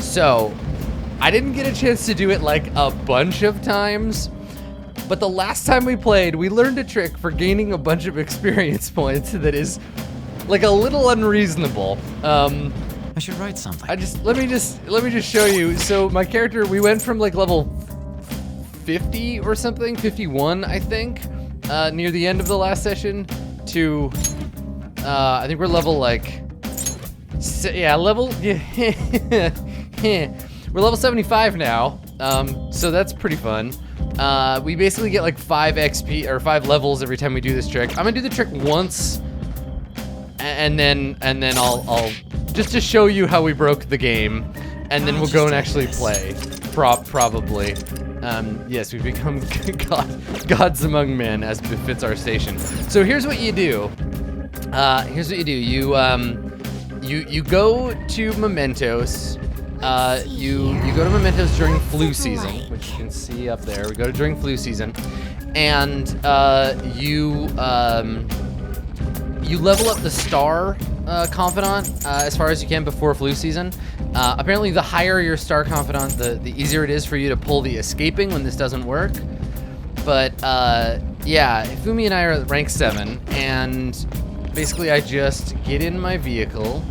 So, I didn't get a chance to do it like a bunch of times, but the last time we played, we learned a trick for gaining a bunch of experience points that is like a little unreasonable. I should write something. Let me just show you. So my character, we went from like level 50 or something, 51, I think, near the end of the last session to, I think we're level like, we're level 75 now, so that's pretty fun. We basically get like 5 XP or 5 levels every time we do this trick. I'm gonna do the trick once, and then I'll just to show you how we broke the game, and then we'll go and actually play. Probably. Yes, we've become gods among men, as befits our station. So here's what you do. You go to Mementos. You go to Mementos during flu season, which you can see up there. We go to during flu season, and you level up the star Confidant as far as you can before flu season. Apparently, the higher your star Confidant, the easier it is for you to pull the escaping when this doesn't work. But yeah, Hifumi and I are at rank 7, and basically I just get in my vehicle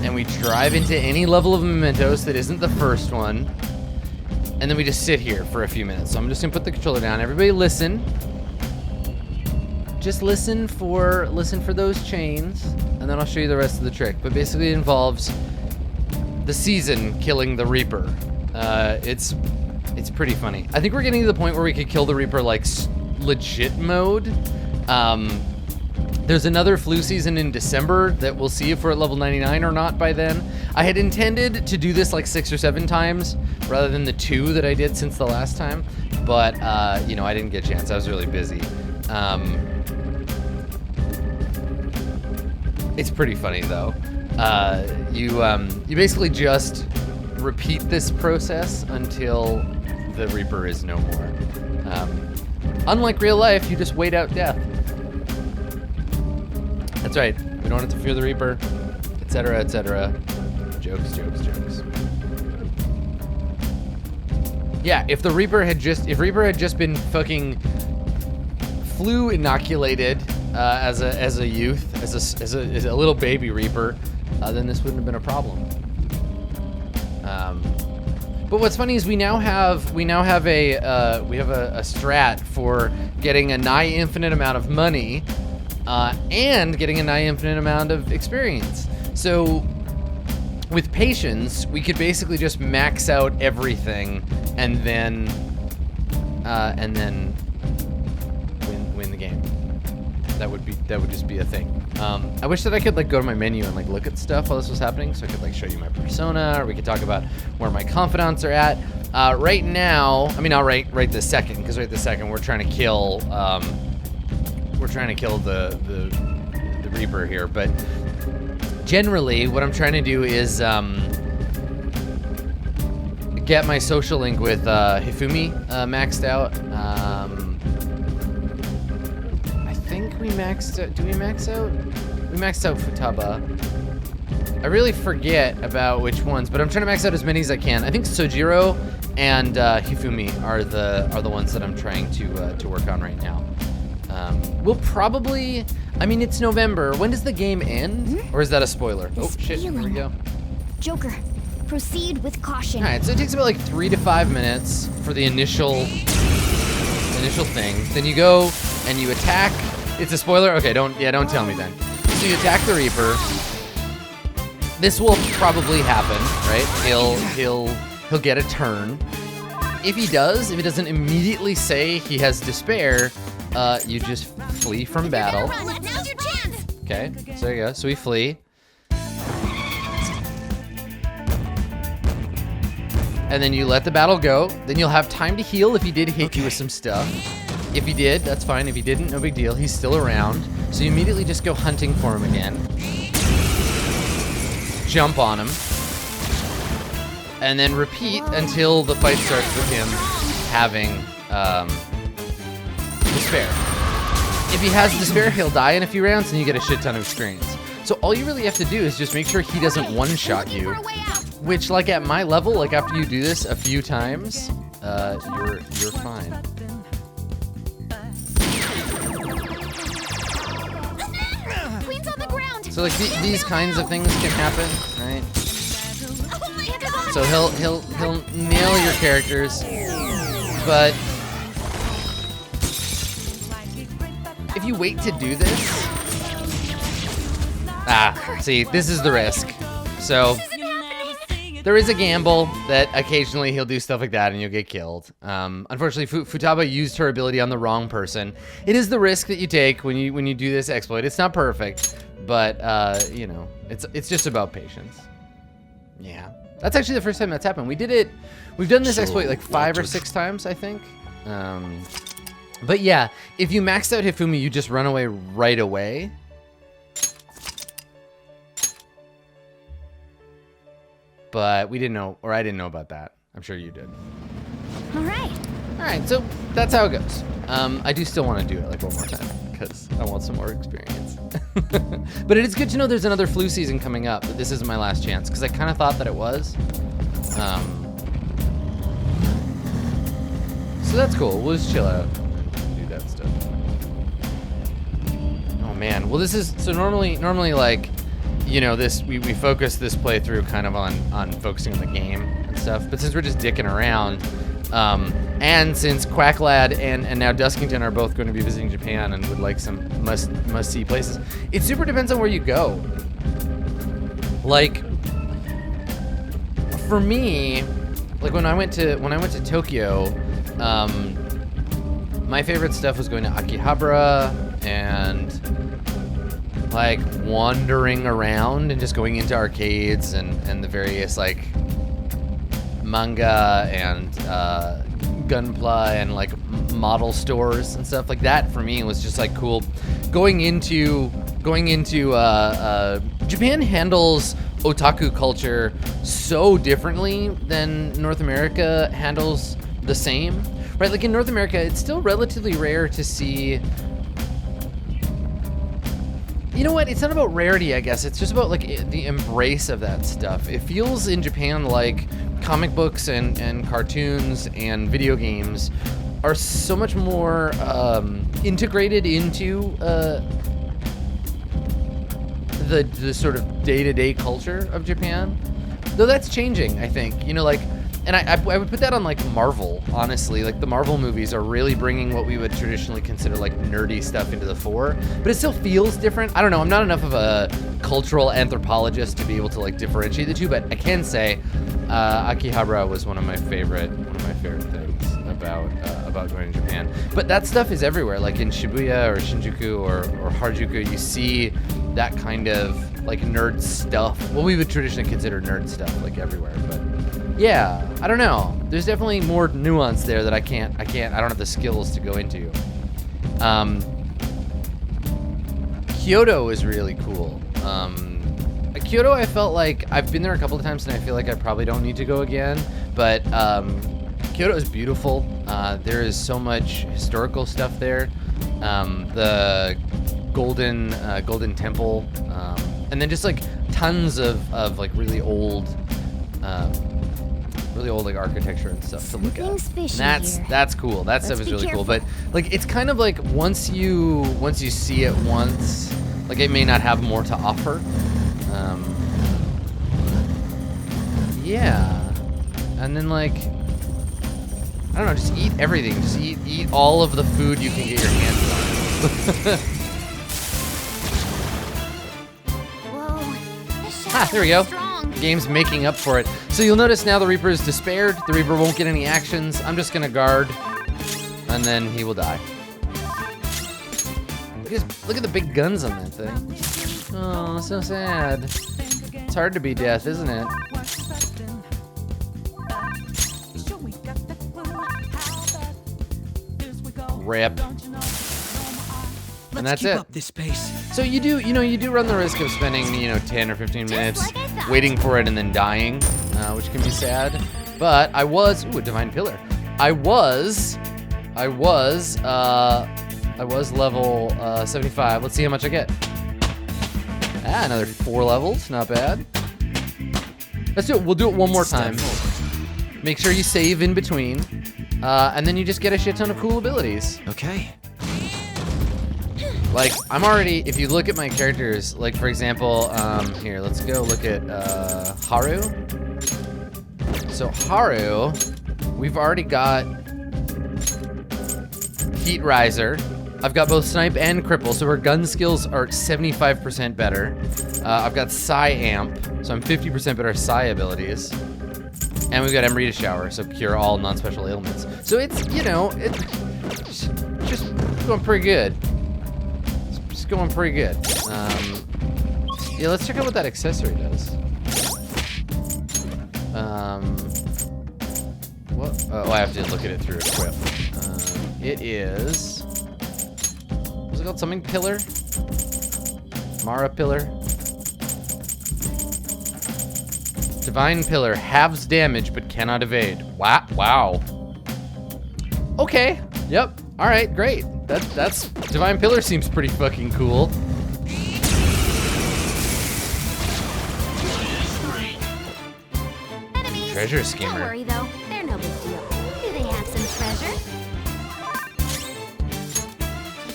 and we drive into any level of Mementos that isn't the first one, and then we just sit here for a few minutes. So I'm just gonna put the controller down. Everybody listen. Just listen for those chains, and then I'll show you the rest of the trick. But basically it involves the season killing the Reaper. It's pretty funny. I think we're getting to the point where we could kill the Reaper like legit mode. There's another flu season in December that we'll see if we're at level 99 or not by then. I had intended to do this like 6 or 7 times rather than the 2 that I did since the last time, but you know, I didn't get a chance. I was really busy. It's pretty funny though. You basically just repeat this process until the Reaper is no more. Unlike real life, you just wait out death. That's right. We don't have to fear the Reaper, etc., etc. Jokes. Yeah, if Reaper had just been fucking flu inoculated as a youth, as a little baby Reaper, then this wouldn't have been a problem. But what's funny is we now have a strat for getting a nigh infinite amount of money. And getting a nigh infinite amount of experience. So with patience, we could basically just max out everything and then win the game. That would just be a thing. I wish that I could like go to my menu and like look at stuff while this was happening, so I could like show you my persona, or we could talk about where my confidants are at. Right now, I mean, not right this second, because right this second we're trying to kill. We're trying to kill the Reaper here, but generally what I'm trying to do is get my social link with Hifumi maxed out. I think we maxed out. Do we max out? We maxed out Futaba. I really forget about which ones, but I'm trying to max out as many as I can. I think Sojiro and Hifumi are the ones that I'm trying to work on right now. We'll probably, I mean, it's November. When does the game end? Or is that a spoiler? Oh shit, here we go. Joker, proceed with caution. All right, so it takes about like 3 to 5 minutes for the initial thing. Then you go and you attack. It's a spoiler? Okay, don't tell me then. So you attack the Reaper. This will probably happen, right? He'll get a turn. If he doesn't immediately say he has despair, you just flee from battle. Now's your chance. Okay, so there you go. So we flee. And then you let the battle go. Then you'll have time to heal if he did hit you with some stuff. If he did, that's fine. If he didn't, no big deal. He's still around. So you immediately just go hunting for him again. Jump on him. And then repeat until the fight starts with him having despair. If he has despair, he'll die in a few rounds and you get a shit ton of experience. So all you really have to do is just make sure he doesn't one-shot you. Which, like, at my level, like, after you do this a few times, you're fine. Queen's on the ground. So, like, these kinds of things can happen, right? Oh my god. So he'll nail your characters, but if you wait to do this, see, this is the risk. So there is a gamble that occasionally he'll do stuff like that and you'll get killed. Unfortunately, Futaba used her ability on the wrong person. It is the risk that you take when you do this exploit. It's not perfect, but you know, it's just about patience. Yeah, that's actually the first time that's happened. We've done this exploit like 5 or 6 times, I think. But yeah, if you maxed out Hifumi, you just run away right away. But we didn't know, or I didn't know about that. I'm sure you did. All right, so that's how it goes. I do still want to do it like one more time because I want some more experience. But it is good to know there's another flu season coming up. But this isn't my last chance because I kind of thought that it was. So that's cool. We'll just chill out and do that stuff. Oh man. Well, this is so normally like, you know, this we focus this playthrough kind of on focusing on the game and stuff. But since we're just dicking around, and since Quacklad and now Duskington are both going to be visiting Japan and would like some must see places, it super depends on where you go. Like for me, like when I went to Tokyo, my favorite stuff was going to Akihabara and like wandering around and just going into arcades and the various like manga and Gunpla and like model stores and stuff like that. For me, it was just like cool. Going into Japan handles otaku culture so differently than North America handles the same, right? Like in North America, it's still relatively rare to see. You know what? It's not about rarity, I guess. It's just about like the embrace of that stuff. It feels in Japan like comic books and cartoons and video games are so much more integrated into the sort of day-to-day culture of Japan. Though that's changing, I think. You know, like, and I would put that on like Marvel, honestly. Like the Marvel movies are really bringing what we would traditionally consider like nerdy stuff into the fore, but it still feels different. I don't know, I'm not enough of a cultural anthropologist to be able to like differentiate the two, but I can say Akihabara was one of my favorite things about going to Japan. But that stuff is everywhere, like in Shibuya or Shinjuku or Harajuku. You see that kind of like nerd stuff, what we would traditionally consider nerd stuff, like everywhere. But yeah, I don't know. There's definitely more nuance there that I don't have the skills to go into. Kyoto is really cool. Kyoto, I felt like I've been there a couple of times and I feel like I probably don't need to go again, but Kyoto is beautiful. There is so much historical stuff there. The Golden Temple, and then just like tons of like really old like architecture and stuff to look at. And that's cool. That stuff is really cool. But like it's kind of like once you see it once, like it may not have more to offer. Yeah. And then like I don't know, just eat everything. Just eat all of the food you can get your hands on. Whoa. This Ah, there we go. strong. Game's making up for it. So you'll notice now the Reaper is despaired. The Reaper won't get any actions. I'm just gonna guard, and then he will die. Look at the big guns on that thing. Oh, so sad. It's hard to be death, isn't it? Rip. And that's keep it. up this pace. So you do run the risk of spending 10 or 15 minutes like I thought. waiting for it and then dying, which can be sad. But I was a divine pillar. I was level 75. Let's see how much I get. Another 4 levels, not bad. Let's do it. We'll do it one more time. Make sure you save in between. And then you just get a shit ton of cool abilities. Okay. Like, I'm already, if you look at my characters, like, for example, here, let's go look at Haru. So, Haru, we've already got Heat Riser. I've got both Snipe and Cripple, so our gun skills are 75% better. I've got Psi Amp, so I'm 50% better Psi abilities. And we've got Emerita Shower, so cure all non-special ailments. So it's, you know, it's just going pretty good. It's going pretty good. Yeah, let's check out what that accessory does. What? Oh, I have to look at it through equip. It is... What's it called? Something Pillar? Mara Pillar? Divine Pillar halves damage but cannot evade. Wow. Okay. Yep. All right. Great. That's Divine Pillar seems pretty fucking cool. Enemies. Treasure Skimmer. Don't worry though, they're no big deal. Do they have some treasure?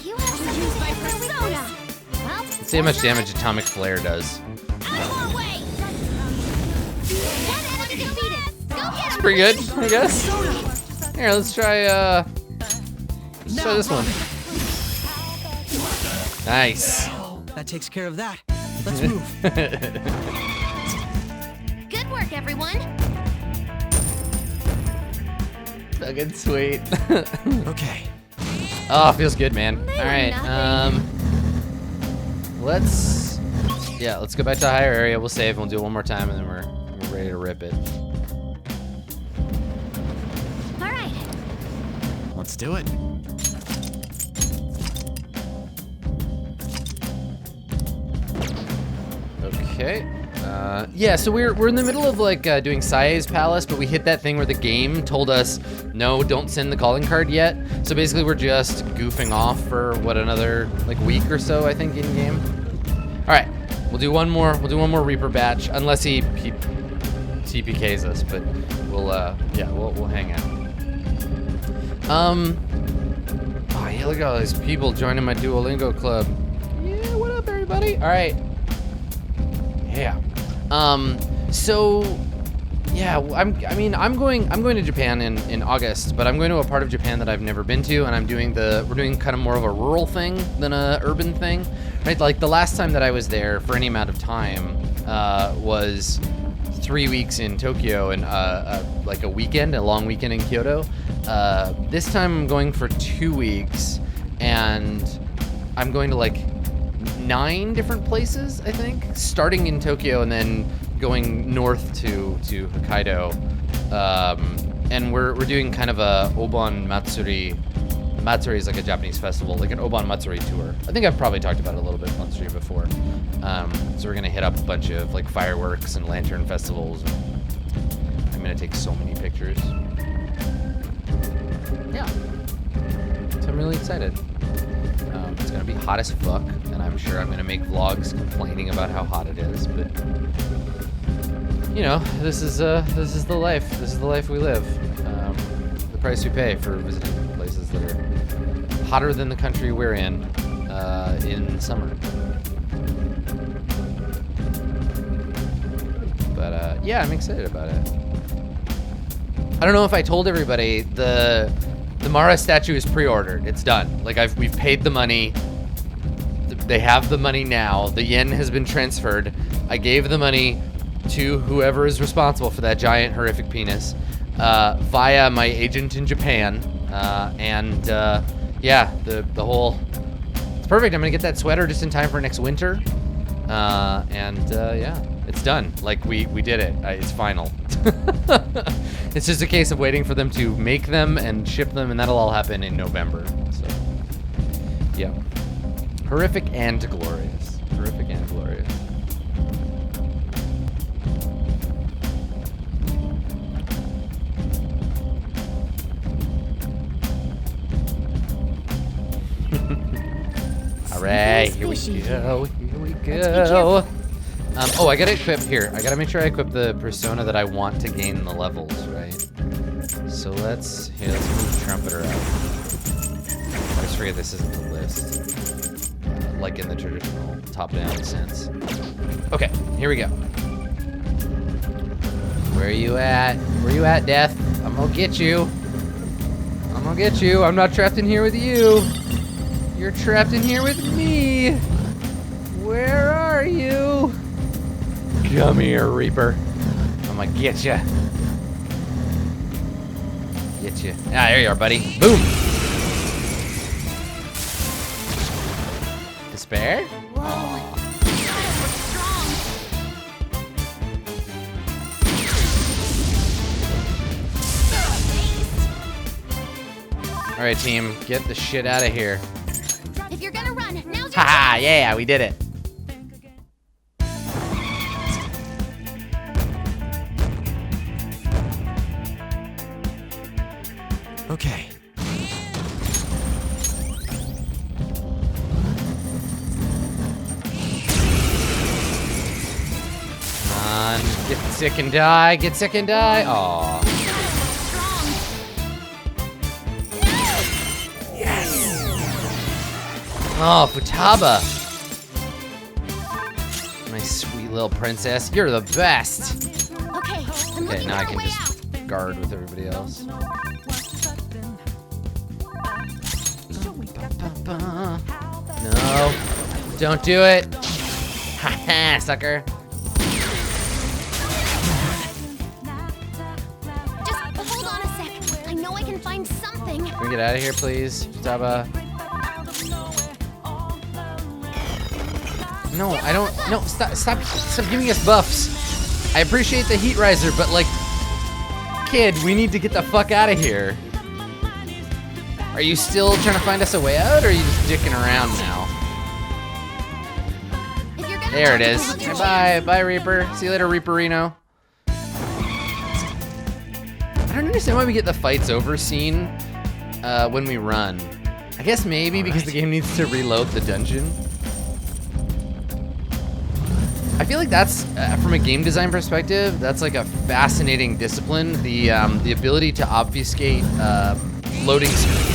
Do you have some use my persona? Well, Let's see how much damage Atomic Flare does. It's Pretty good, I guess. Here, let's try this one. Nice. That takes care of that. Let's move. Good work, everyone. Fucking sweet. Okay. Oh, feels good, man. Maybe All right. nothing. Let's go back to the higher area. We'll save and we'll do it one more time, and then we're ready to rip it. All right. Let's do it. Okay. Yeah, so we're in the middle of like doing Sae's Palace, but we hit that thing where the game told us, no, don't send the calling card yet. So basically we're just goofing off for what, another like week or so, I think, in game. All right, we'll do one more Reaper batch, unless he TPKs us, but we'll hang out. Oh yeah, look at all these people joining my Duolingo club. Yeah, what up, everybody? All right. Yeah. So yeah, I'm going to Japan in August, but I'm going to a part of Japan that I've never been to, and we're doing kind of more of a rural thing than a urban thing, right? Like the last time that I was there for any amount of time was 3 weeks in Tokyo and like a long weekend in Kyoto. This time I'm going for 2 weeks, and I'm going to like 9 different places, I think, starting in Tokyo and then going north to Hokkaido. And we're doing kind of a Obon Matsuri. Matsuri is like a Japanese festival, like an Obon Matsuri tour. I think I've probably talked about it a little bit on stream before. So we're gonna hit up a bunch of like fireworks and lantern festivals. I'm gonna take so many pictures. Yeah. So I'm really excited. It's gonna be hot as fuck, and I'm sure I'm gonna make vlogs complaining about how hot it is, but you know, this is the life. This is the life we live. The price we pay for visiting places that are hotter than the country we're in summer. But yeah, I'm excited about it. I don't know if I told everybody, the Mara statue is pre-ordered. It's done. Like we've paid the money. They have the money now. The yen has been transferred. I gave the money to whoever is responsible for that giant horrific penis via my agent in Japan. Yeah, the whole, it's perfect. I'm gonna get that sweater just in time for next winter. Yeah, it's done. Like we did it. It's final. It's just a case of waiting for them to make them and ship them, and that'll all happen in November. So, yeah. Horrific and glorious. Horrific and glorious. All right, here we go. Here we go. Oh, I gotta equip here. I gotta make sure I equip the persona that I want to gain the levels, right? So let's move Trumpeter out. I just forget this isn't the list. Like in the traditional top-down sense. Okay, here we go. Where are you at? Where you at, Death? I'm gonna get you. I'm gonna get you. I'm not trapped in here with you. You're trapped in here with me. Where are you? Come here, Reaper. I'm gonna get you. Get you. Ah, there you are, buddy. Boom. Despair? Aw. All right, team, get the shit out of here. If you're gonna run, now's your Haha, yeah, we did it. Okay. Come on, get sick and die, get sick and die. Aw. Oh, Futaba. My sweet little princess. You're the best. Okay, I'm Okay, looking now I for a can way just guard with everybody else. No. Don't do it. Haha, sucker. Just hold on a sec. I know I can find something. Can we get out of here, please, Futaba? No, I don't. No, stop giving us buffs. I appreciate the heat riser, but like, kid, we need to get the fuck out of here. Are you still trying to find us a way out, or are you just dicking around now? If you're gonna There it run, is. now's your Bye, bye, Reaper. See you later, Reaperino. I don't understand why we get the fights over scene when we run. I guess maybe because the game needs to reload the dungeon. I feel like that's, from a game design perspective, that's like a fascinating discipline. The ability to obfuscate loading screens.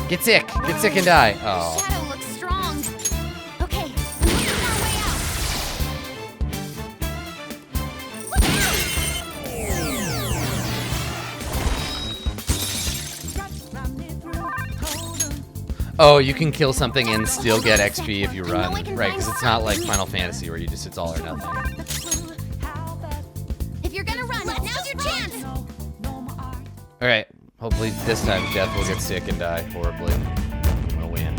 Get sick and die. Oh. Shadow looks strong. Okay, I'm looking for a way out. Oh, you can kill something and still get XP if you I know run, I can right? find Because it's not like something. Final Fantasy where it's all or nothing. If you're gonna run, now's your chance. All right, hopefully this time Death will get sick and die horribly. We'll win.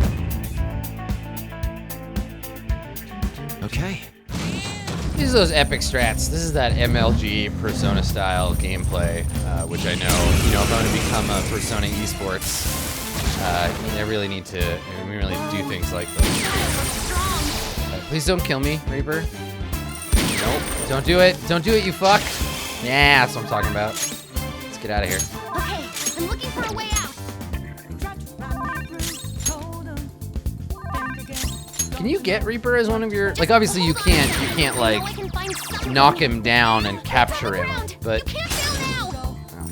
Okay. These are those epic strats. This is that MLG Persona style gameplay, which I know, you know, if I'm gonna become a Persona esports, I really need to do things like this. Please don't kill me, Reaper. Nope. Don't do it. Don't do it, you fuck. Yeah, that's what I'm talking about. Let's get out of here. Okay, I'm looking for a way out. Can you get Reaper as one of your, like, obviously you can't I know I like can find something. knock him down and capture him, Around. but You can't fail now.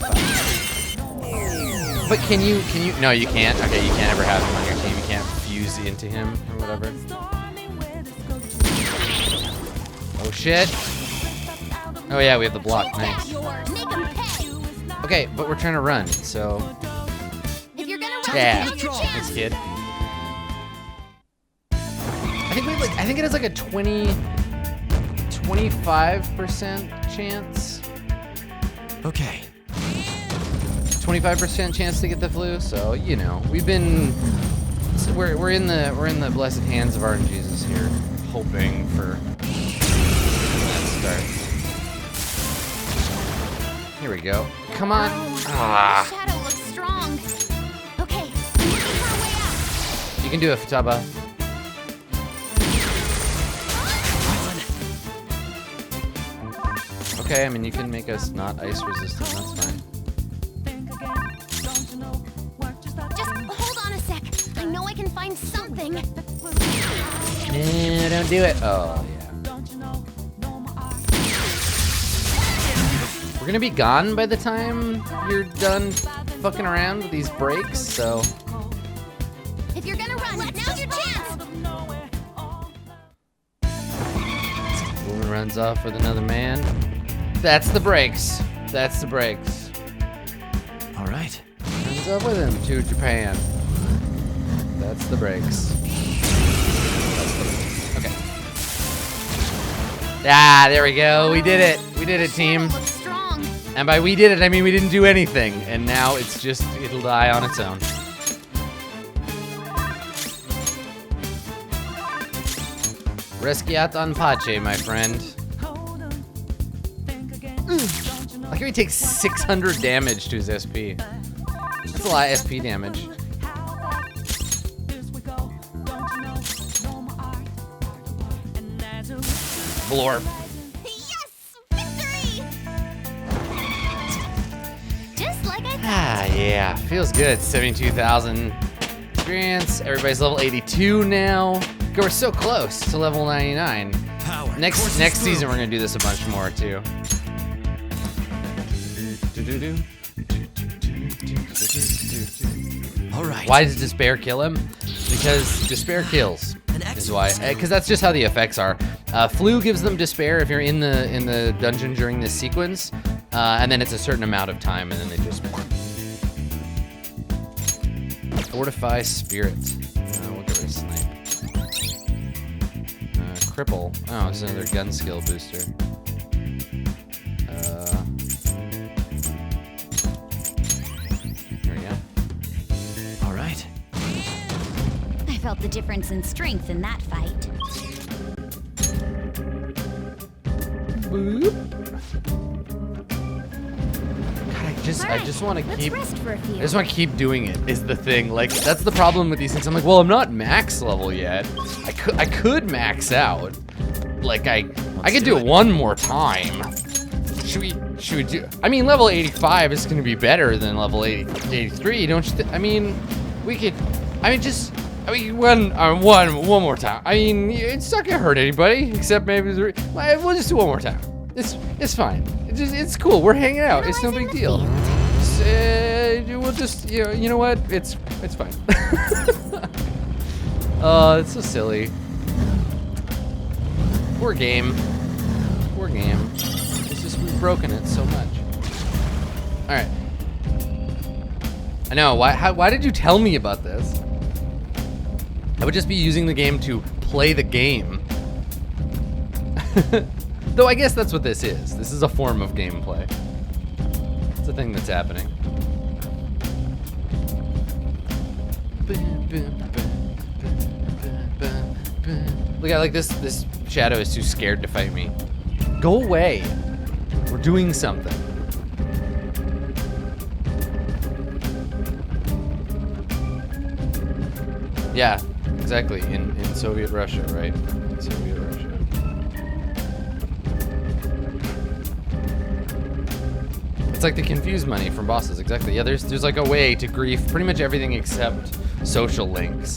but can you no, you can't. Okay, you can't ever have him on your team. You can't fuse into him or whatever. Oh shit. Oh yeah, we have the block. Nice. Make 'em pay. Okay, but we're trying to run, so If you're gonna run, yeah. now's your Thanks, chance. kid. I think it has like a 25% chance. Okay. 25% chance to get the flu, so you know we're in the blessed hands of our Jesus here, hoping for that start. Here we go. Come on. Ah, Shadow looks strong. Okay, I'm looking for a way out. you can do it, Futaba. Okay, I mean you can make us not ice resistant. That's fine. Just hold on a sec. I know I can find something. Yeah, don't do it. Oh, yeah. We're gonna be gone by the time you're done fucking around with these breaks, so. If you're gonna run, now's your chance. Woman runs off with another man. That's the breaks. That's the breaks. All right. Runs off with him to Japan. That's the breaks. Okay. Ah, there we go. We did it. We did it, team. Looks strong. And by we did it, I mean we didn't do anything. And now it's just, it'll die on its own. Resquiat on Pache, my friend. Like how he takes 600 damage to his SP. That's a lot of SP damage. Blorp. Yes! Victory! Just like I thought. Ah, yeah. Feels good. 72,000 experience. Everybody's level 82 now. Okay, we're so close to level 99. Power. Next Courses through. season, we're gonna do this a bunch more too. All right. Why does despair kill him? Because despair kills. Is why. Because that's just how the effects are. Flu gives them despair if you're in the dungeon during this sequence, and then it's a certain amount of time, and then they just fortify spirit. We'll get rid of snipe. Cripple. Oh, it's another gun skill booster. Here we go. All right. I felt the difference in strength in that fight. Boop. God, I just want to Let's keep. rest for a few. I just want to keep doing it. Is the thing. Like that's the problem with these things. I'm like, well, I'm not max level yet. I could max out. Like I could do it one more time. Should we do? I mean, level 85 is going to be better than level 83. Don't you? I mean, we could. I mean, just. I mean, one more time. I mean, it's not gonna hurt anybody except maybe we'll just do one more time. It's fine. It's cool. We're hanging out. It's no big deal. We'll just you know what? It's fine. Oh, it's so silly. Poor game. Poor game. It's just we've broken it so much. All right. I know. Why did you tell me about this? I would just be using the game to play the game. Though I guess that's what this is. This is a form of gameplay. It's a thing that's happening. Look at like this shadow is too scared to fight me. Go away. We're doing something. Yeah. Exactly, in Soviet Russia, right? In Soviet Russia. It's like the confused money from bosses, exactly. Yeah, there's like a way to grief pretty much everything except social links.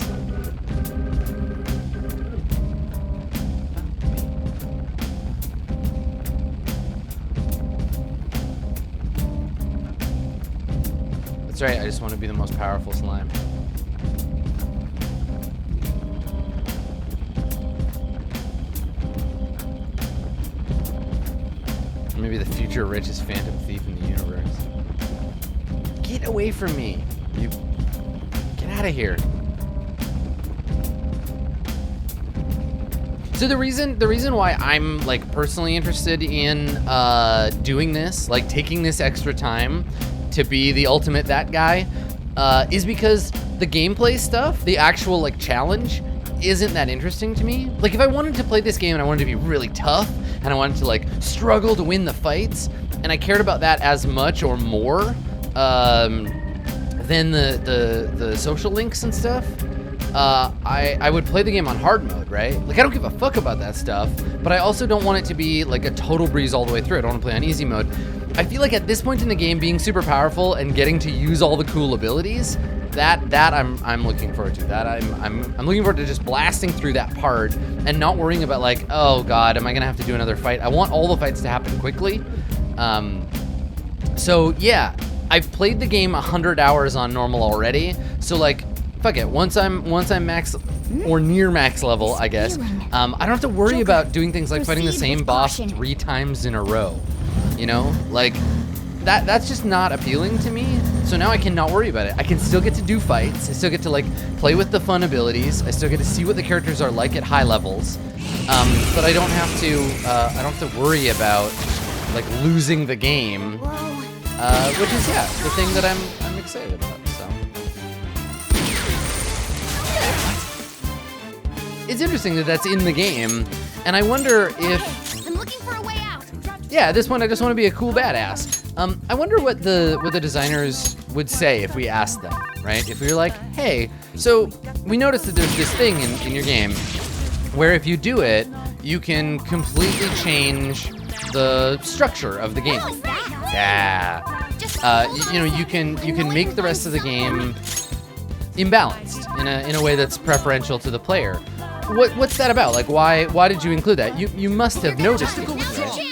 That's right, I just want to be the most powerful slime. Maybe the future richest phantom thief in the universe. Get away from me. You get out of here. So the reason why I'm like personally interested in doing this, like taking this extra time to be the ultimate that guy, is because the gameplay stuff, the actual like challenge, isn't that interesting to me. Like if I wanted to play this game and I wanted to be really tough and I wanted to like struggle to win the fights and I cared about that as much or more than the social links and stuff, I would play the game on hard mode, right? Like I don't give a fuck about that stuff, but I also don't want it to be like a total breeze all the way through. I don't want to play on easy mode. I feel like at this point in the game, being super powerful and getting to use all the cool abilities that I'm looking forward to. That I'm looking forward to just blasting through that part and not worrying about like, oh god, am I gonna have to do another fight? I want all the fights to happen quickly. So yeah, I've played the game 100 hours on normal already. So like, fuck it. Once I'm max or near max level, I guess, I don't have to worry about doing things like fighting the same boss 3 times in a row. You know, like that's just not appealing to me. So now I cannot worry about it. I can still get to do fights. I still get to like play with the fun abilities. I still get to see what the characters are like at high levels. But I don't have to worry about like losing the game, which is the thing that I'm excited about. So it's interesting that that's in the game, and I wonder if I'm looking for a way out. yeah, at this point I just want to be a cool badass. I wonder what the designers would say if we asked them, right? If we were like, hey, so we noticed that there's this thing in your game where if you do it, you can completely change the structure of the game. Yeah. You know, you can make the rest of the game imbalanced in a way that's preferential to the player. What's that about? Like, why did you include that? You must have noticed it, right?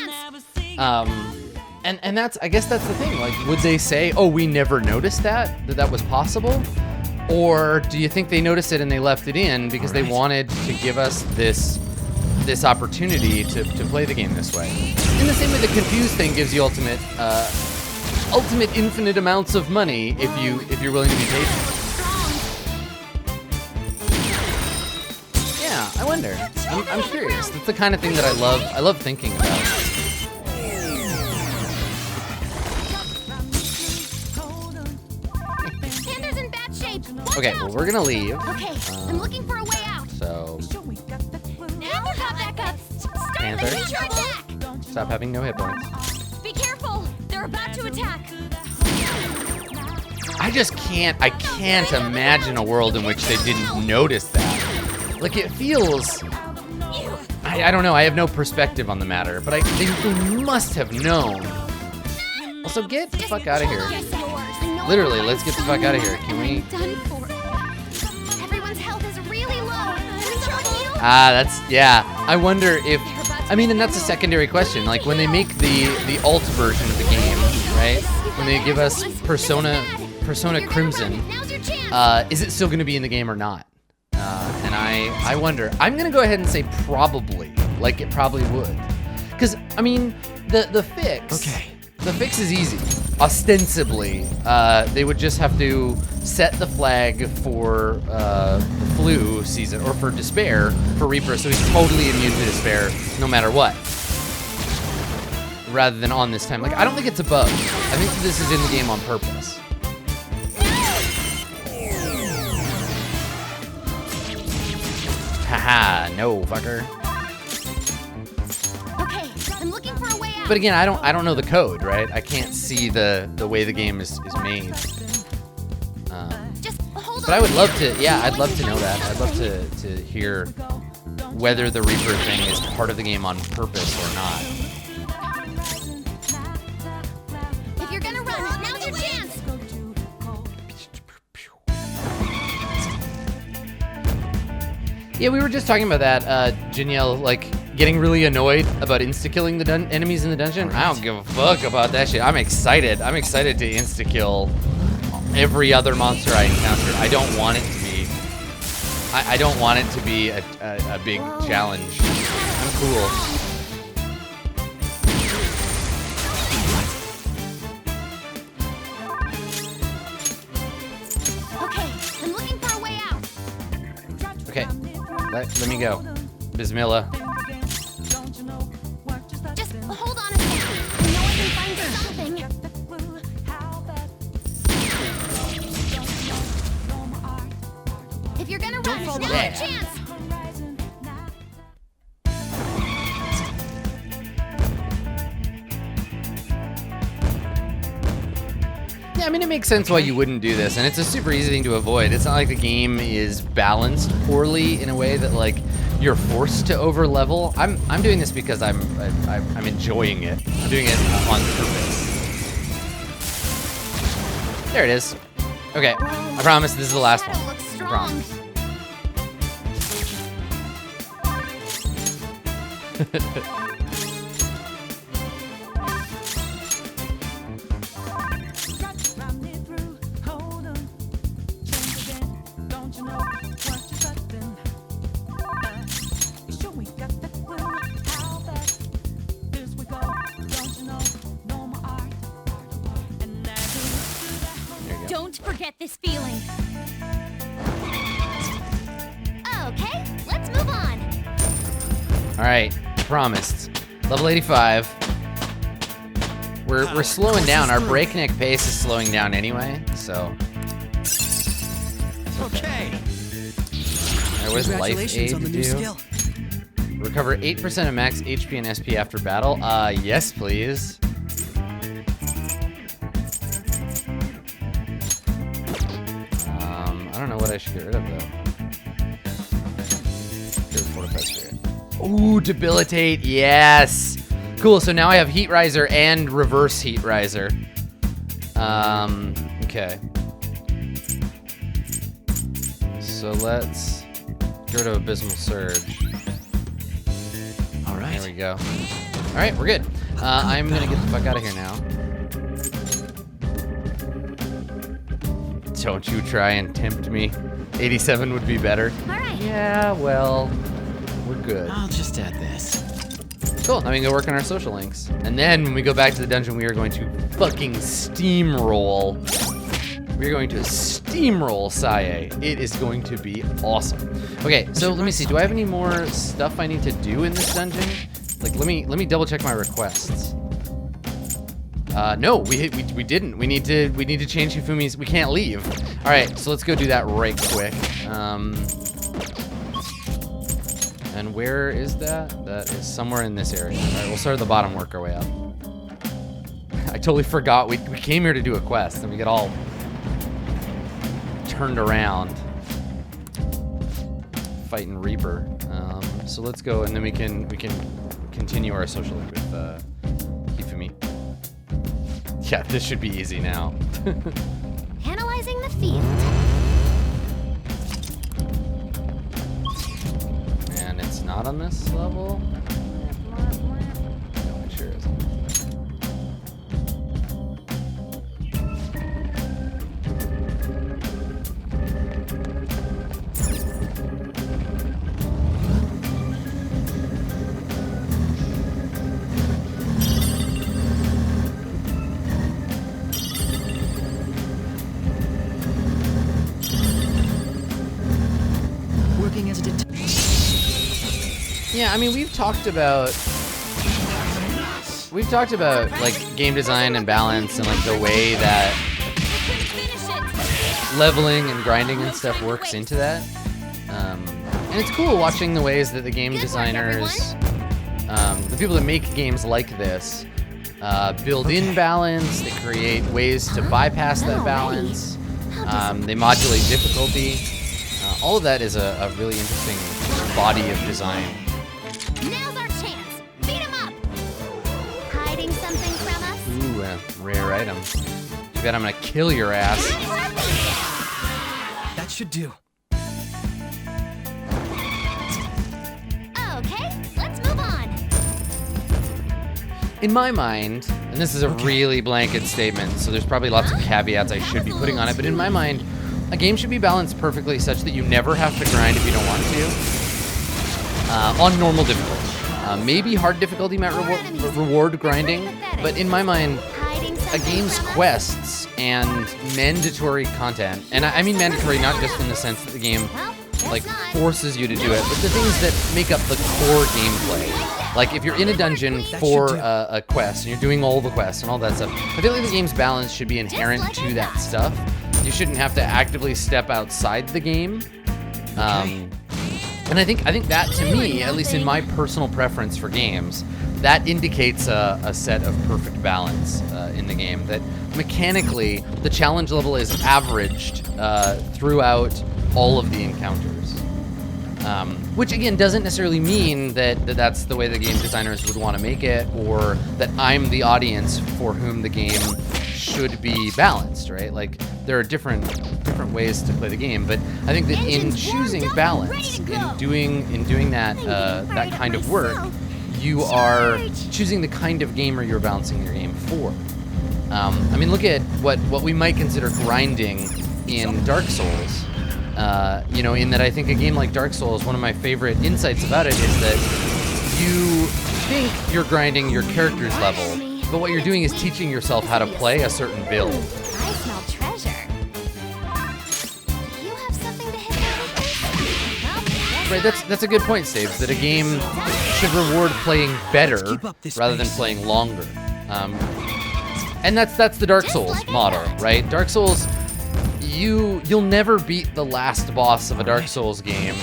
And that's, I guess that's the thing. Like, would they say, oh, we never noticed that was possible? Or do you think they noticed it and they left it in because they wanted to give us this opportunity to play the game this way? In the same way the confused thing gives you ultimate infinite amounts of money if you're willing to be patient. Yeah, I wonder. I'm curious. That's the kind of thing that I love thinking about. Panthers in bad shape. Watch Okay, out. well, we're gonna leave. Okay, I'm looking for a way out. So Panther, got back up. Start Panther. the major attack. stop having no hit points. Be careful. They're about to attack. I can't imagine a world in which they didn't notice that. Like, it feels, I don't know, I have no perspective on the matter, but they must have known. Also, get the fuck out of here. Literally, let's get the fuck out of here. Can we? Done for. Everyone's health is really low. Yeah. I wonder if, I mean, and that's a secondary question. Like, when they make the alt version of the game, right? When they give us Persona Crimson, is it still going to be in the game or not? And I wonder. I'm going to go ahead and say probably. Like, it probably would. Because, I mean, the fix. Okay. The fix is easy. Ostensibly, they would just have to set the flag for the flu season, or for despair for Reaper, so he's totally immune to despair no matter what. Rather than on this time. Like, I don't think it's a bug. I think this is in the game on purpose. Haha, no, fucker. Okay, I'm looking for a way out. But again, I don't know the code, right? I can't see the way the game is made. Just hold But I would love to, yeah, I'd love to know that. I'd love to hear whether the Reaper thing is part of the game on purpose or not. If you're gonna run, now's your chance. Yeah, we were just talking about that, Janielle, like, getting really annoyed about insta-killing the enemies in the dungeon. I don't give a fuck about that shit. I'm excited. I'm excited to insta-kill every other monster I encounter. I don't want it to be... I don't want it to be a big challenge. I'm cool. Okay, I'm looking for a way out. Okay, let me go. Bismillah. Just hold on a second. I know I can find something. If you're gonna run, now's your Yeah. chance. Yeah, I mean, it makes sense why you wouldn't do this, and it's a super easy thing to avoid. It's not like the game is balanced poorly in a way that, like, you're forced to over-level. I'm doing this because I'm enjoying it. I'm doing it on purpose. There it is. Okay, I promise this is the last Shadow one. looks I strong. promise. There you go. Don't forget this feeling. Okay, let's move on. All right, promised. Level 85. We're slowing down. Our breakneck pace is slowing down anyway, so. Okay. What does life aid Congratulations on the new do? skill. Recover 8% of max HP and SP after battle. Yes, please. I don't know what I should get rid of though. Get rid of Fortified Spirit. Ooh, debilitate. Yes. Cool. So now I have Heat Riser and Reverse Heat Riser. Okay. So let's get rid of Abysmal Surge. All right. There we go. All right, we're good. I'm gonna get the fuck out of here now. Don't you try and tempt me. 87 would be better. All right. Yeah, well, we're good. I'll just add this. Cool, now we can go work on our social links. And then when we go back to the dungeon, we are going to fucking steamroll. We're going to steamroll Sae. It is going to be awesome. Okay, so let me see. Do I have any more stuff I need to do in this dungeon? Like, let me double check my requests. No, we didn't. We need to change Hifumi's. We can't leave. All right, so let's go do that right quick. And where is that? That is somewhere in this area. All right, we'll start at the bottom, work our way up. I totally forgot we came here to do a quest, and we get all turned around fighting Reaper. So let's go, and then we can continue our social link with Hifumi. Yeah, this should be easy now. Analyzing the field. And it's not on this level? No, it sure isn't. Working as a Yeah, I mean, we've talked about like game design and balance and like the way that Finish it. leveling and grinding and stuff works into that. And it's cool watching the ways that the game Good work, designers, the people that make games like this, build in balance. They create ways to bypass that Alrighty. balance. They modulate difficulty. All of that is a really interesting body of design. Now's our chance. Beat him up. Hiding something from us? Ooh, a rare item. Too bad I'm gonna kill your ass. That should do. Okay, let's move on. In my mind, and this is a really blanket statement, so there's probably lots of caveats I should be putting on it, but in my mind, a game should be balanced perfectly such that you never have to grind if you don't want to. On normal difficulty. Maybe hard difficulty might reward grinding, but in my mind, Hiding a something game's from us? quests and mandatory content, and I mean mandatory not just in the sense that the game Well, guess like not. forces you to do it, but the things that make up the core gameplay. Like if you're in a dungeon for a quest and you're doing all the quests and all that stuff, I feel like the game's balance should be inherent to that stuff. You shouldn't have to actively step outside the game. And I think that to me, at least in my personal preference for games, that indicates a set of perfect balance in the game. That mechanically, the challenge level is averaged throughout all of the encounters. Which again doesn't necessarily mean that that's the way the game designers would want to make it, or that I'm the audience for whom the game should be balanced, right? Like there are different ways to play the game, but I think that in choosing balance, in doing that that kind of work, you are choosing the kind of gamer you're balancing your game for. I mean, look at what we might consider grinding in Dark Souls. You know, in that I think a game like Dark Souls, one of my favorite insights about it is that you think you're grinding your character's level, but what you're doing is teaching yourself how to play a certain build. I smell treasure. Do you have something to hit that with? Right, that's a good point, Staves, that a game should reward playing better rather than playing longer. And that's the Dark Souls model, right? Dark Souls, you'll never beat the last boss of a Dark Souls game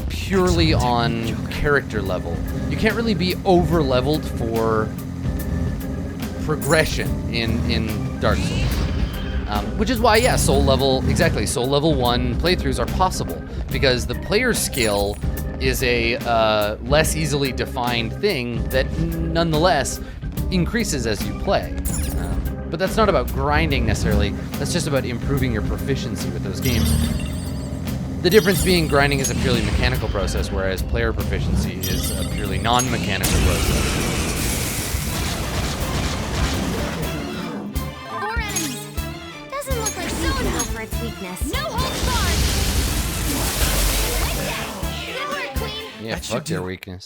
purely on character level. You can't really be over-leveled for progression in Dark Souls. Which is why, yeah, Soul Level 1 playthroughs are possible, because the player skill is a less easily defined thing that nonetheless increases as you play. But that's not about grinding necessarily, that's just about improving your proficiency with those games. The difference being grinding is a purely mechanical process, whereas player proficiency is a purely non-mechanical process. 4 enemies. Doesn't look like someone go for its weakness. No holds barred. Good work, Queen. Yeah, That fuck should their do. weakness.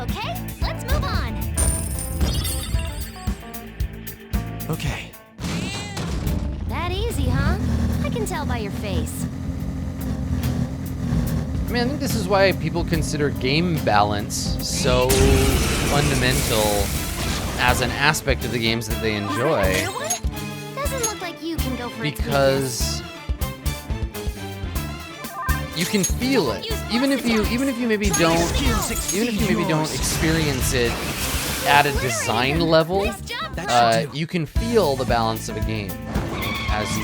Okay, let's move on. Okay. That easy, huh? I can tell by your face. I mean, I think this is why people consider game balance so fundamental as an aspect of the games that they enjoy. Is that a rare one? Doesn't look like you can go for its weakness. Because you can feel it, even if you maybe don't experience it at a design level. Nice job, You can feel the balance of a game as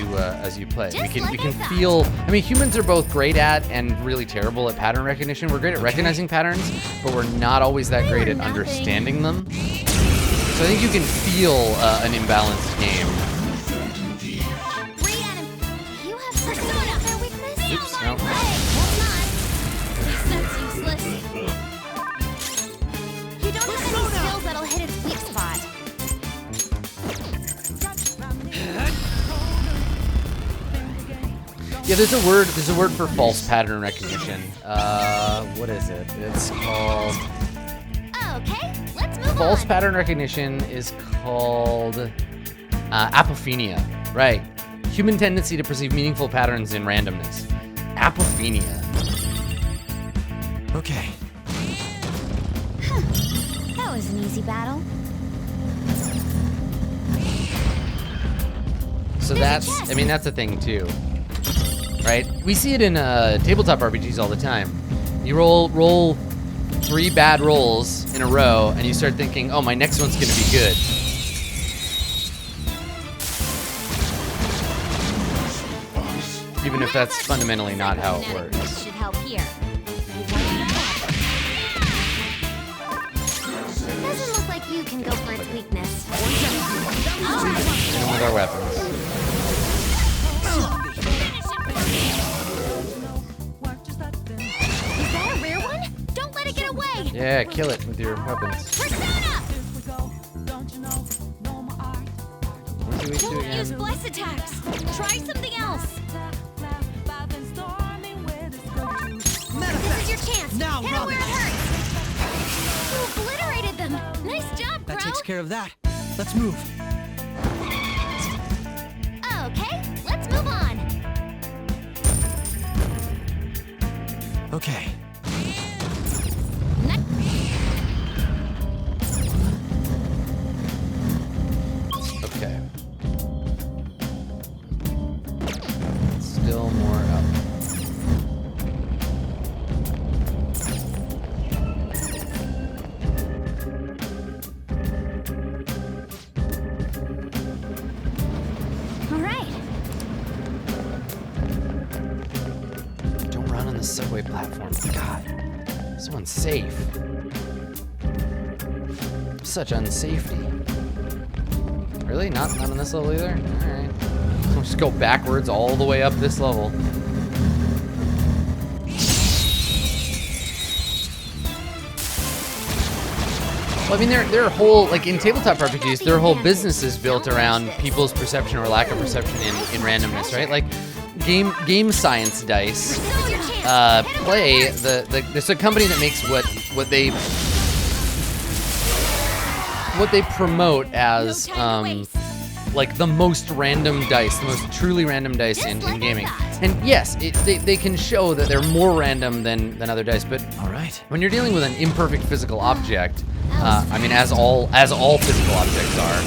you play. Just We can like I thought. feel. I mean, humans are both great at and really terrible at pattern recognition. We're great at recognizing patterns, but we're not always that great at understanding them. So I think you can feel an imbalanced game. 3 enemies. Do you have Persona? Their weakness? Oops, no. Hey, hold on. That's useless. You don't have any skills that'll hit its weak spot. Yeah, there's a word for false pattern recognition. What is it? It's called Okay, let's move false on. pattern recognition is called apophenia. Right. Human tendency to perceive meaningful patterns in randomness. Apophenia. Okay. That was an easy battle. So that's, I mean, that's a thing too, right? We see it in tabletop RPGs all the time. You roll 3 bad rolls in a row, and you start thinking, oh, my next one's gonna be good. Even if that's fundamentally not how it works. This should help here. Doesn't look like you can go for its weakness. All right. Hit 'em with our weapons. Is that a rare one? Don't let it get away. Yeah, kill it with your weapons. Persona! What do we do Don't use again? bless attacks. Try something else. This is your chance. Now, Hit it where it Robin. hurts. You obliterated them. Nice job, That Crow. takes care of that. Let's move. Okay, let's move on. Okay. Okay. Still more up. All right. Don't run on the subway platform. God, so unsafe. Such unsafety. Really? Not on this level either? Alright. We'll just go backwards all the way up this level. Well, I mean, their whole, like in tabletop RPGs, their whole business is built around people's perception or lack of perception in randomness, right? Like game science dice play there's a company that makes what they promote as like the most random dice, the most truly random dice in gaming. And yes, they can show that they're more random than other dice, but All right. when you're dealing with an imperfect physical object, I mean, as all physical objects are,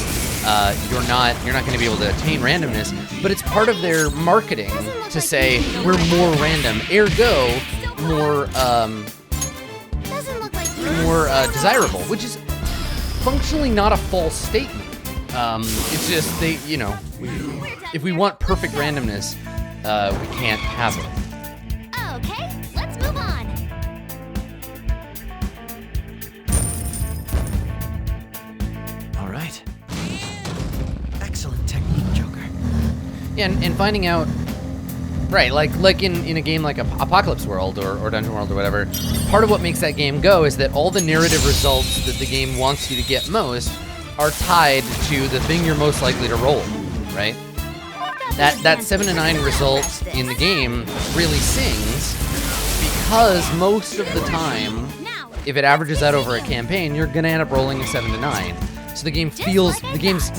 you're not going to be able to attain randomness. But it's part of their marketing to say we're more random, ergo more desirable, which is functionally not a false statement. It's just if we want perfect randomness, we can't have it. Okay, let's move on. All right. Excellent technique, Joker. Yeah, and finding out, right, like in a game like Apocalypse World or Dungeon World or whatever, part of what makes that game go is that all the narrative results that the game wants you to get most are tied to the thing you're most likely to roll, right? That 7 to 9 result in the game really sings because most of the time, if it averages out over a campaign, you're gonna end up rolling a 7 to 9. So the game's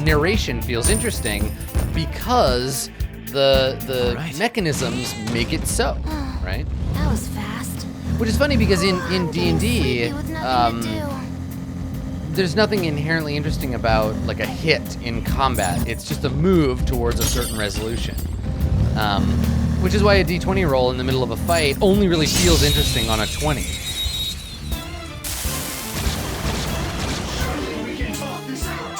narration feels interesting because the Right. mechanisms make it so, right? That was fast. Which is funny because in D&D, Sleepy with nothing to do. there's nothing inherently interesting about like a hit in combat. It's just a move towards a certain resolution. Which is why a D20 roll in the middle of a fight only really feels interesting on a 20.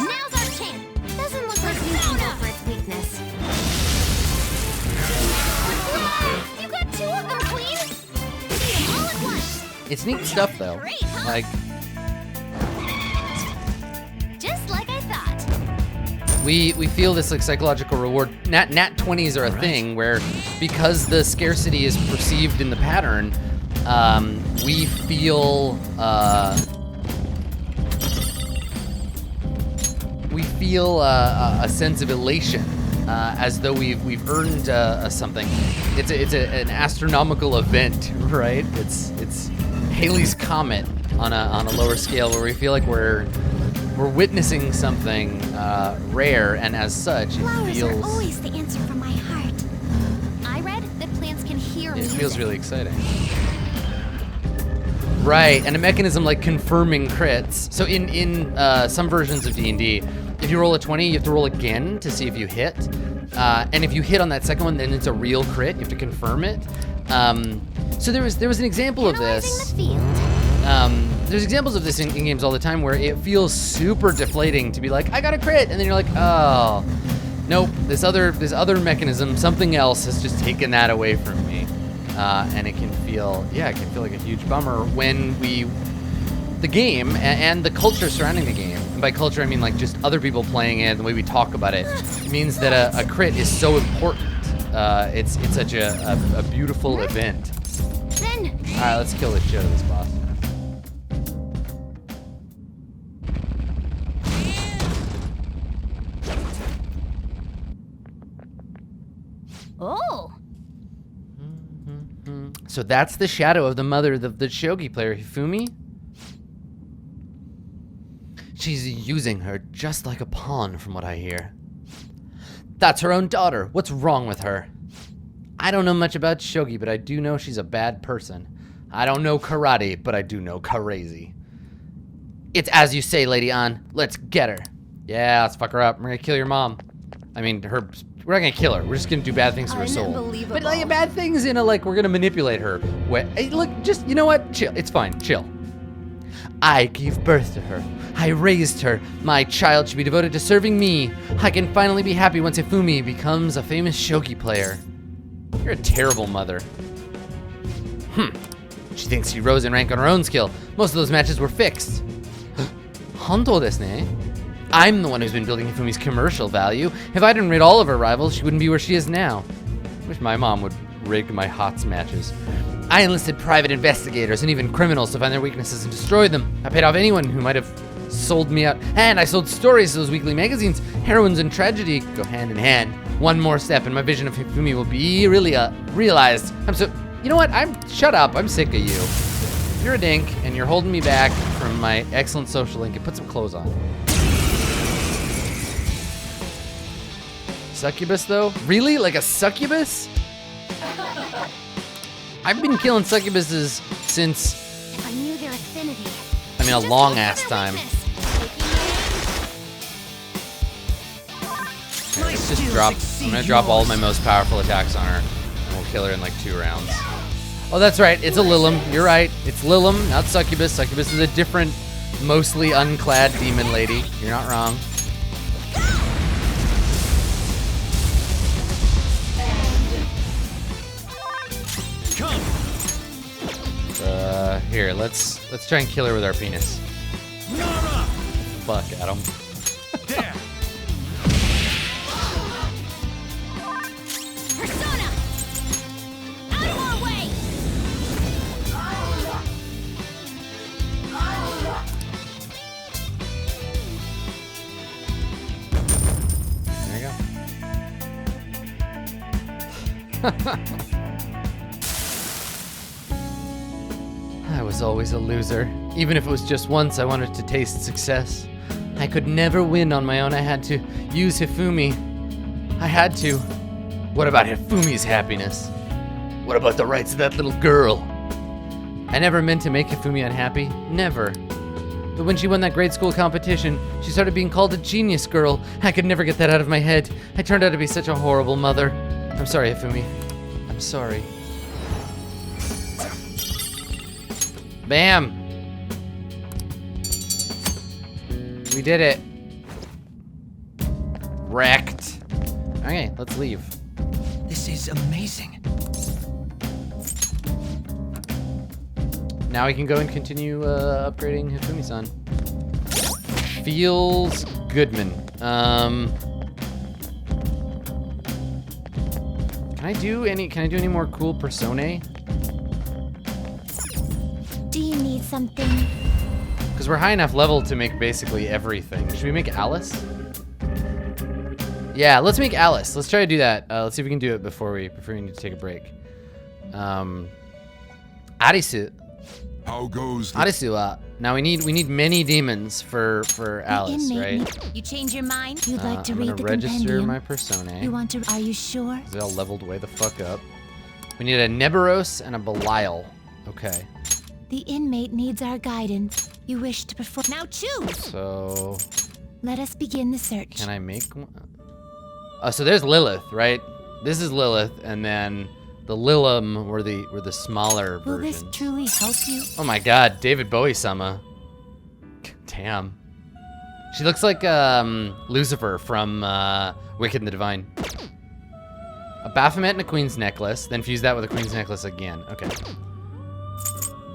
Now's our chance. Doesn't look like you can go for its weakness. You got two of them, Queen. Beat 'em all at once. It's neat stuff though. Great, huh? Like Just like I thought. we feel this like psychological reward. Nat 20s are a thing where because the scarcity is perceived in the pattern, we feel a sense of elation, as though we've earned something. It's an astronomical event, right? It's Halley's Comet on a lower scale where we feel like we're witnessing something rare, and as such, Flowers it are feels always the answer from my heart. I read that plants can hear music. really exciting. Right, and a mechanism like confirming crits. So in some versions of D&D, if you roll a 20, you have to roll again to see if you hit. And if you hit on that second one, then it's a real crit. You have to confirm it. So there was an example of Analyzing this. the field. There's examples of this in games all the time where it feels super deflating to be like, I got a crit, and then you're like, oh, nope, this other mechanism, something else has just taken that away from me. And it can feel like a huge bummer when the game and the culture surrounding the game, and by culture I mean like just other people playing it, the way we talk about it, means that a crit is so important. It's such a beautiful event. Then All right, let's kill the shit out of this boss. oh, So that's the shadow of the mother of the shogi player, Hifumi. She's using her just like a pawn, from what I hear. That's her own daughter. What's wrong with her? I don't know much about shogi, but I do know she's a bad person. I don't know karate, but I do know crazy. It's as you say, Lady An. Let's get her. Yeah, let's fuck her up. We're gonna kill your mom. I mean, we're not gonna kill her. We're just gonna do bad things to her soul. Unbelievable. But like bad things in a like we're gonna manipulate her. Hey, look, just you know what? Chill. It's fine. Chill. I gave birth to her. I raised her. My child should be devoted to serving me. I can finally be happy once Hifumi becomes a famous shogi player. You're a terrible mother. She thinks she rose in rank on her own skill. Most of those matches were fixed. Hontou desu ne? I'm the one who's been building Hifumi's commercial value. If I didn't raid all of her rivals, she wouldn't be where she is now. Wish my mom would rig my HOTS matches. I enlisted private investigators and even criminals to find their weaknesses and destroy them. I paid off anyone who might have sold me out. And I sold stories to those weekly magazines. Heroines and tragedy go hand in hand. One more step and my vision of Hifumi will be really realized. You know what? Shut up. I'm sick of you. You're a dink and you're holding me back from my excellent social link. And put some clothes on. Succubus though? Really? Like a succubus? I've been killing succubuses since, I knew their affinity. I mean, a long ass time. Okay, let's just drop. I'm gonna drop all of my most powerful attacks on her, and we'll kill her in like 2 rounds. Oh, that's right. It's a Lilum. You're right. It's Lilum, not Succubus. Succubus is a different, mostly unclad demon lady. You're not wrong. Here, let's try and kill her with our penis. Fuck, Adam. Persona! Out of our way! There you go. I was always a loser. Even if it was just once, I wanted to taste success. I could never win on my own. I had to use Hifumi. I had to. What about Hifumi's happiness? What about the rights of that little girl? I never meant to make Hifumi unhappy. Never. But when she won that grade school competition, she started being called a genius girl. I could never get that out of my head. I turned out to be such a horrible mother. I'm sorry, Hifumi. I'm sorry. Bam! We did it. Wrecked. Okay, let's leave. This is amazing. Now we can go and continue upgrading Hifumi-san. Feels Goodman. Can I do any more cool personae? Do you need something? Because we're high enough level to make basically everything. Should we make Alice? Yeah, let's make Alice. Let's try to do that. Let's see if we can do it before we need to take a break. Arisu. How goes the Arisu. Now we need many demons for Alice, right? You change your mind? You'd like to I'm read gonna the register compendium? my personae. You want to? Are you sure? They all leveled way the fuck up. We need a Neberos and a Belial. Okay. The inmate needs our guidance. You wish to perform. Now choose. So Let us begin the search. can I make one? So there's Lilith, right? This is Lilith, and then the Lilum were the smaller Will versions. this truly help you? Oh my God, David Bowie-sama. Damn. She looks like Lucifer from Wicked and the Divine. A Baphomet and a Queen's Necklace, then fuse that with a Queen's Necklace again. Okay.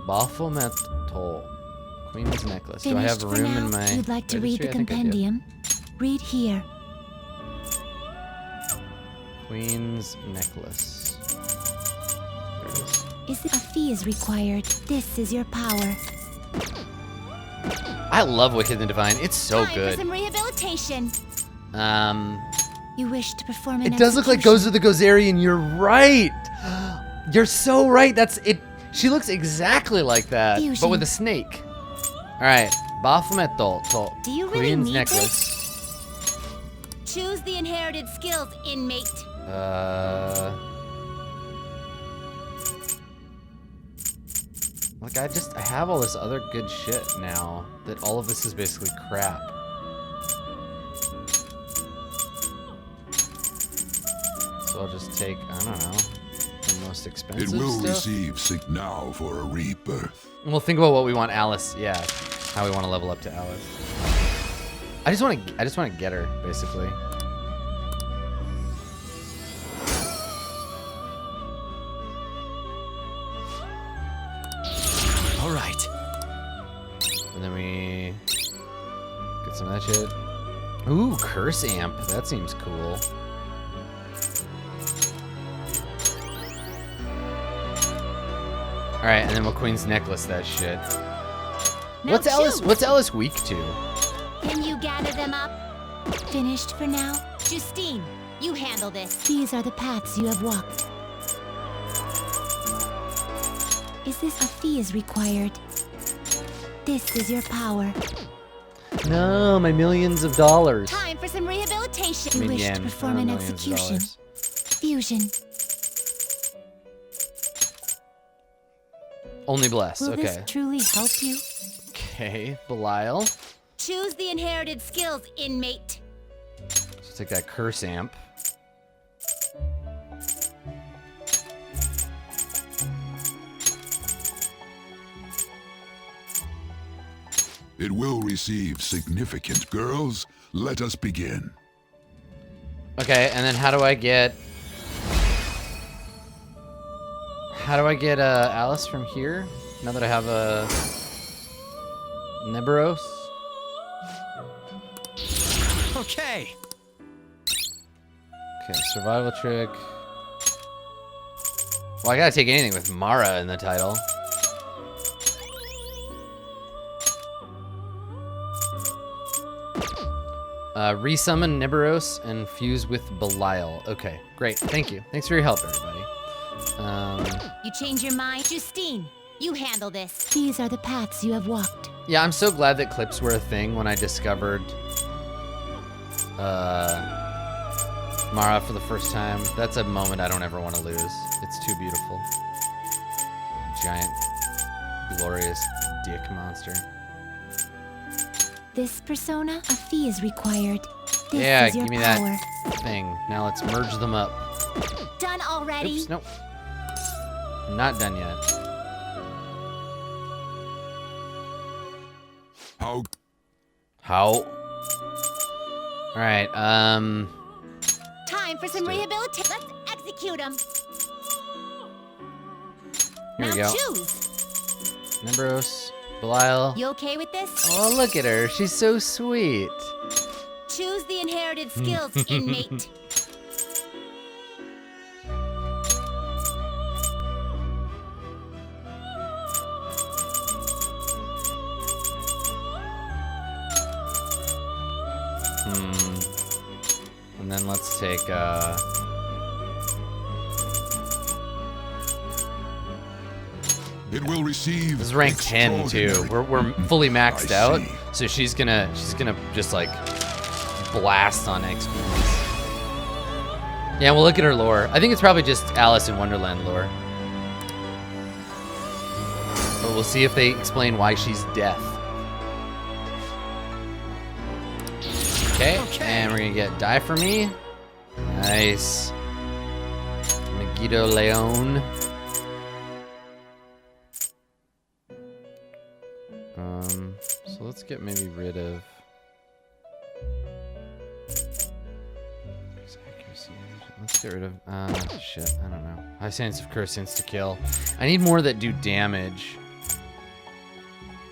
Baphomet Toll. Queen's Necklace. Do I have Finished for room now? in my You'd like to read registry? the I think I do. compendium? Read here. Queen's Necklace. There it is. A fee is required. This is your power. I love Wicked and the Divine. It's so Time good. for some rehabilitation. You wish to perform an It does look like execution. Gozer the Gozerian. You're right. You're so right. That's it. She looks exactly like that, but Fusion. with a snake. All right, Baphomet Toll. Do you really Queen's need Necklace. Choose the inherited skills, inmate. Like I have all this other good shit now that all of this is basically crap. So I'll just take, I don't know, the most It expensive will stuff. receive sick now for a rebirth. And we'll think about what we want Alice, yeah, how we want to level up to Alice. I just want to get her, basically. All right. And then we get some of that shit. Ooh, curse amp. That seems cool. All right, and then we'll Queen's Necklace that shit. Now What's Alice? choose. What's Alice weak to? Can you gather them up? Finished for now? Justine, you handle this. These are the paths you have walked. Is this a fee is required? This is your power. No, my millions of dollars. Time for some rehabilitation. I mean, You wish yen, to perform not an millions of execution. dollars. Fusion. Only bless. Will Okay. this truly help you? Okay, Belial. Choose the inherited skills, inmate. Let's take that curse amp. It will receive significant. Girls, let us begin. Okay, and then how do I get Alice from here? Now that I have a Neberos. Okay. Okay, survival trick. Well, I gotta take anything with Mara in the title. Resummon Neberos and fuse with Belial. Okay, great. Thank you. Thanks for your help, everybody. You change your mind? Justine, you handle this. These are the paths you have walked. Yeah, I'm so glad that clips were a thing when I discovered Mara for the first time. That's a moment I don't ever want to lose. It's too beautiful. Giant, glorious dick monster. This persona, a fee is required. This Yeah, is your give me power. that thing. Now let's merge them up. Done already? Oops, nope. I'm not done yet. How? All right, Time for some do it. rehabilitation. Let's execute them. Here now we go. choose. Neberos, Belial. You okay with this? Oh, look at her. She's so sweet. Choose the inherited skills, inmate. And then let's take, It will receive. this is rank 10 too. extraordinary- We're fully maxed I out. see. So she's gonna just like blast on XPs. Yeah, we'll look at her lore. I think it's probably just Alice in Wonderland lore. But we'll see if they explain why she's deaf. Okay, and we're gonna get Die For Me. Nice. Megiddo Leon. So let's get maybe rid of. Let's get rid of. Shit, I don't know. High Sense of Curse Insta Kill. I need more that do damage.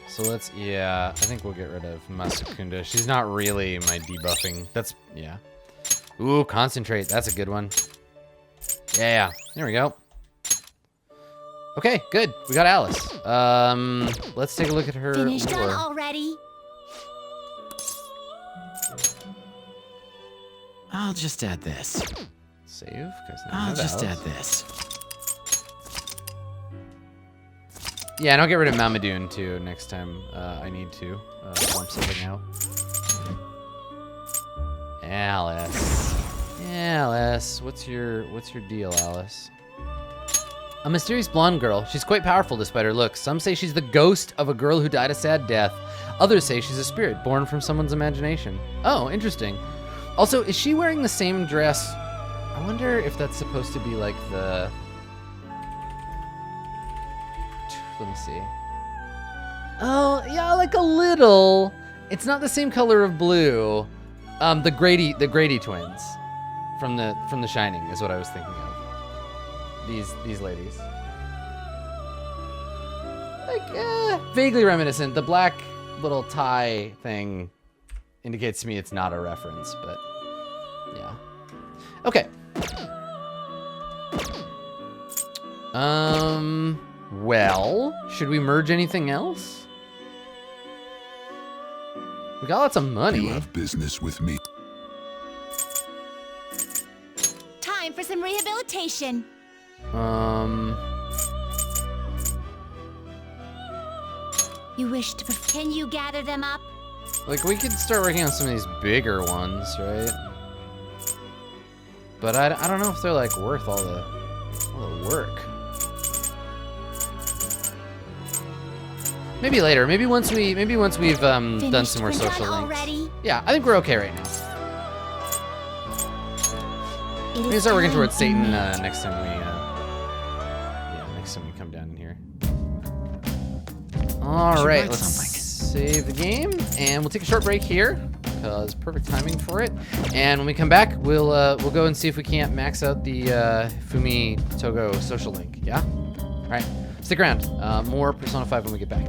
So let's, yeah, I think we'll get rid of Masakunda. She's not really my debuffing. That's, yeah. Ooh, Concentrate. That's a good one. Yeah, there we go. Okay, good. We got Alice. Let's take a look at her Finished done lore. already? I'll just add this. Save? 'Cause now I I'll have just Alice. add this. Yeah, and I'll get rid of Mamadoon too next time I need to bump something out. Alice. Alice, what's your deal, Alice? A mysterious blonde girl. She's quite powerful despite her looks. Some say she's the ghost of a girl who died a sad death. Others say she's a spirit born from someone's imagination. Oh, interesting. Also, is she wearing the same dress? I wonder if that's supposed to be like the... Let me see. Oh, yeah, like a little. It's not the same color of blue. The Grady twins from the Shining is what I was thinking of. These ladies. Like vaguely reminiscent. The black little tie thing indicates to me it's not a reference, but yeah. Okay. Well, should we merge anything else? We got lots of money. You have business with me. Time for some rehabilitation. You wish to can you gather them up? Like, we could start working on some of these bigger ones, right? But I don't know if they're, like, worth all the work. Maybe later. Maybe once we've done some more social links. Already? Yeah, I think we're okay right now. We can start working towards Satan next time we come down in here. All right, let's save the game, and we'll take a short break here because perfect timing for it. And when we come back, we'll go and see if we can't max out the Fumi Togo social link. Yeah. All right, stick around. More Persona 5 when we get back.